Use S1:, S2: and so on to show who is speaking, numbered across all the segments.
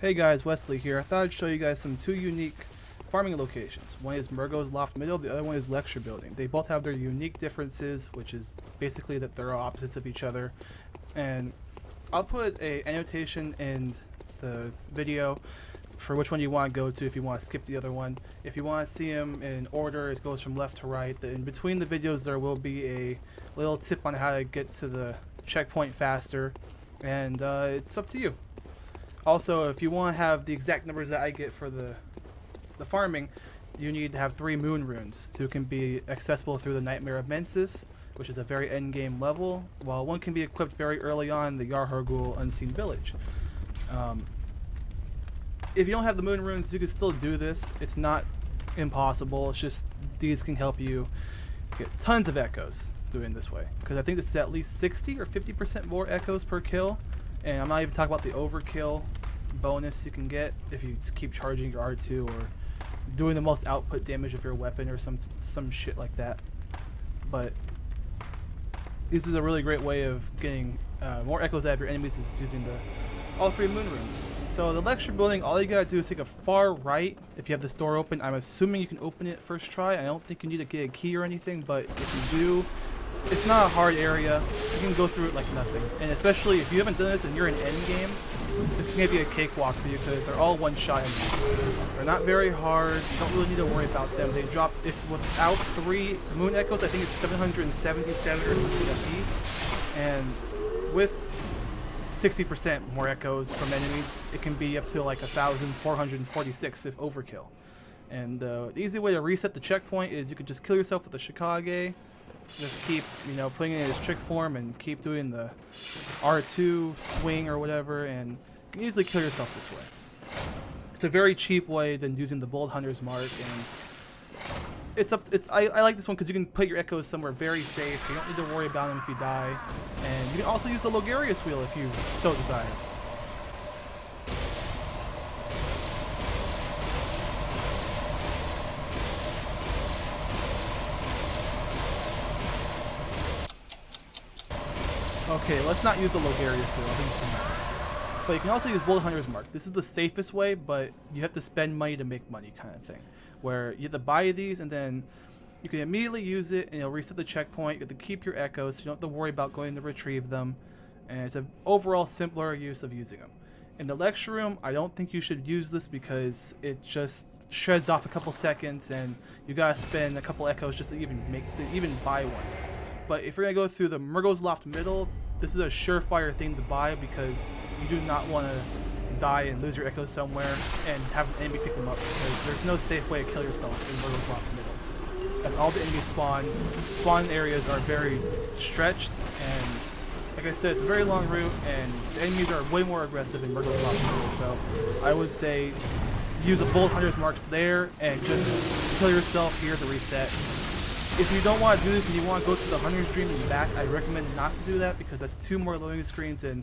S1: Hey guys, Wesley here. I thought I'd show you guys two unique farming locations. One is Murgo's Loft Middle, the other one is Lecture Building. They both have their unique differences, which is basically that they're opposites of each other. And I'll put a annotation in the video for which one you want to go to if you want to skip the other one. If you want to see them in order, it goes from left to right. In between the videos there will be a little tip on how to get to the checkpoint faster, and it's up to you. Also, if you want to have the exact numbers that I get for the farming, you need to have 3 moon runes. 2 can be accessible through the Nightmare of Mensis, which is a very end game level, while 1 can be equipped very early on, the Yharnam Unseen Village. If you don't have the moon runes, you can still do this. It's not impossible. It's just these can help you get tons of echoes doing this way, because I think this is at least 60 or 50% more echoes per kill. And I'm not even talking about the overkill bonus you can get if you just keep charging your R2 or doing the most output damage of your weapon or some shit like that. But this is a really great way of getting more echoes out of your enemies, is using all 3 moon runes. So the lecture building, all you gotta do is take a far right if you have this door open. I'm assuming you can open it first try. I don't think you need to get a key or anything, but if you do, it's not a hard area. You can go through it like nothing. And especially if you haven't done this and you're in endgame, this is going to be a cakewalk for you because they're all one-shot enemies. They're not very hard. You don't really need to worry about them. They drop, if without 3 moon echoes, I think it's 777 or something a piece. And with 60% more echoes from enemies, it can be up to like 1,446 if overkill. And the easy way to reset the checkpoint is you could just kill yourself with the Shikage. Just keep, putting it in his trick form and keep doing the R2 swing or whatever, and you can easily kill yourself this way. It's a very cheap way than using the Bold Hunter's Mark, and I like this one because you can put your echoes somewhere very safe. You don't need to worry about them if you die, and you can also use the Logarius wheel if you so desire. Okay, let's not use the Logarius wheel. I think it's enough. But you can also use Bold Hunter's Mark. This is the safest way, but you have to spend money to make money kind of thing. Where you have to buy these and then you can immediately use it and it'll reset the checkpoint. You have to keep your echoes so you don't have to worry about going to retrieve them. And it's an overall simpler use of using them. In the lecture room, I don't think you should use this because it just shreds off a couple seconds and you gotta spend a couple echoes just to even buy one. But if you're going to go through the Murgo's Loft Middle, this is a surefire thing to buy because you do not want to die and lose your echoes somewhere and have an enemy pick them up, because there's no safe way to kill yourself in Murgo's Loft Middle. As all the enemies spawn areas are very stretched, and like I said, it's a very long route and the enemies are way more aggressive in Murgo's Loft Middle, so I would say use the Bold Hunter's Marks there and just kill yourself here to reset. If you don't want to do this and you want to go to the Hunter's Dream and back, I recommend not to do that because that's 2 more loading screens, and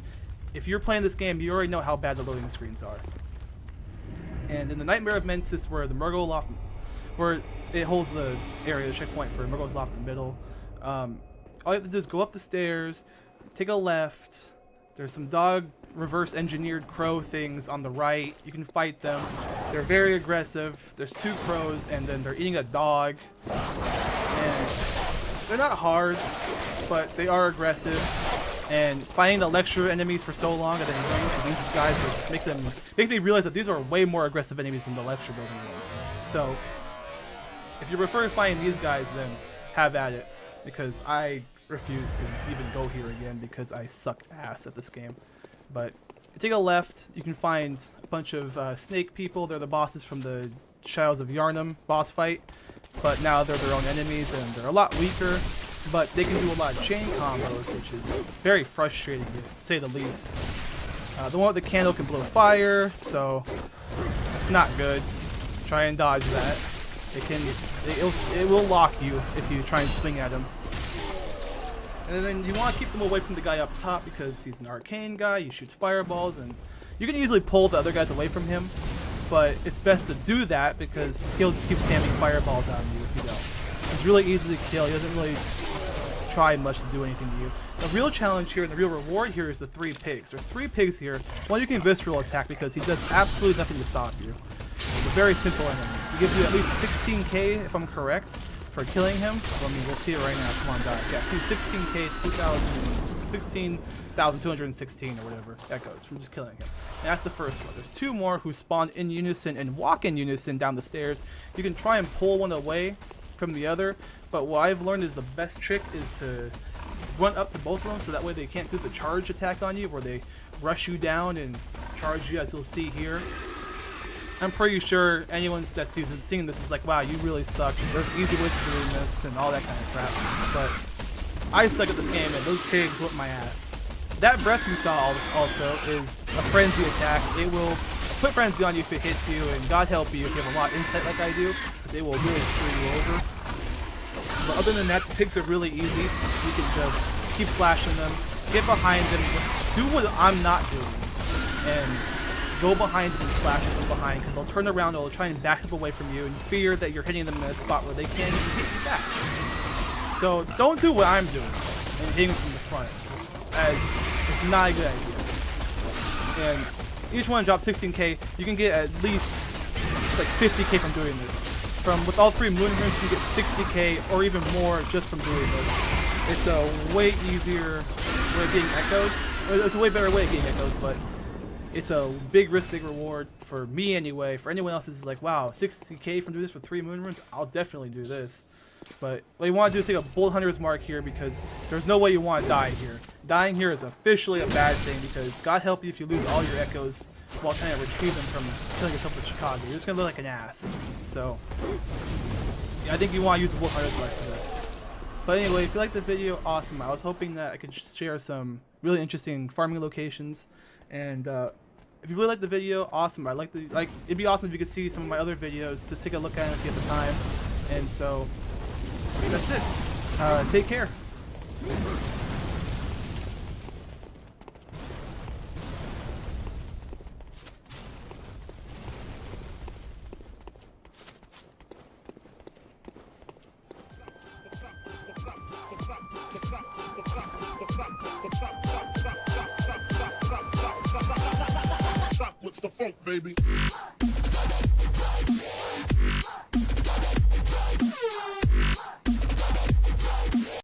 S1: if you're playing this game, you already know how bad the loading screens are. And in the Nightmare of Mensis, where the Murgo Loft, where it holds the area, the checkpoint for Murgo's Loft in the middle, all you have to do is go up the stairs, take a left. There's some dog reverse engineered crow things on the right. You can fight them. They're very aggressive. There's 2 crows and then they're eating a dog. And they're not hard, but they are aggressive. And fighting the lecture enemies for so long and then running to these guys would make me realize that these are way more aggressive enemies than the lecture building ones. So if you prefer fighting these guys, then have at it, because I refuse to even go here again because I suck ass at this game. But take a left, you can find a bunch of snake people. They're the bosses from the Shadows of Yharnam boss fight, but now they're their own enemies and they're a lot weaker, but they can do a lot of chain combos, which is very frustrating to say the least. The one with the candle can blow fire, so it's not good. Try and dodge that. It will lock you if you try and swing at him. And then you want to keep them away from the guy up top because he's an arcane guy, he shoots fireballs, and you can easily pull the other guys away from him, but it's best to do that because he'll just keep spamming fireballs on you if you don't. He's really easy to kill, he doesn't really try much to do anything to you. The real challenge here and the real reward here is the 3 pigs. There's 3 pigs here. One you can visceral attack because he does absolutely nothing to stop you. It's a very simple enemy. He gives you at least 16k if I'm correct for killing him. Well, I mean, we'll see it right now. Come on, die. Yeah, see 16k, 16,216 or whatever that goes from just killing him. And that's the first one. There's 2 more who spawn in unison and walk in unison down the stairs. You can try and pull one away from the other, but what I've learned is the best trick is to run up to both of them so that way they can't do the charge attack on you where they rush you down and charge you, as you'll see here. I'm pretty sure anyone that's seeing this is like, wow, you really suck. There's easy ways of doing this and all that kind of crap. But I suck at this game and those pigs whip my ass. That breath you saw also is a frenzy attack. It will put frenzy on you if it hits you, and God help you if you have a lot of insight like I do. They will really screw you over. But other than that, the pigs are really easy. You can just keep slashing them, get behind them, do what I'm not doing, and go behind them and slash them behind, because they'll turn around, they'll try and back up away from you, and fear that you're hitting them in a spot where they can't even hit you back. So don't do what I'm doing and hitting from the front, as it's not a good idea. And each one drops 16k. You can get at least like 50k from doing this. With all 3 moon rings, you get 60k or even more just from doing this. It's a way easier way of getting echoes. It's a way better way of getting echoes, but it's a big risk, big reward for me anyway. For anyone else, it's like, wow, 60k from doing this for 3 moon rings? I'll definitely do this. But what you want to do is take a bullet hunter's mark here, because there's no way you want to die here. Dying here is officially a bad thing, because God help you if you lose all your echoes while trying to retrieve them from killing yourself with Chicago. You're just going to look like an ass. So, yeah, I think you want to use the bullet hunter's mark for this. But anyway, if you liked the video, awesome. I was hoping that I could share some really interesting farming locations. And if you really liked the video, awesome. It'd be awesome if you could see some of my other videos. Just take a look at it if you have the time. And so, that's it. Take care.
S2: What's the funk, baby?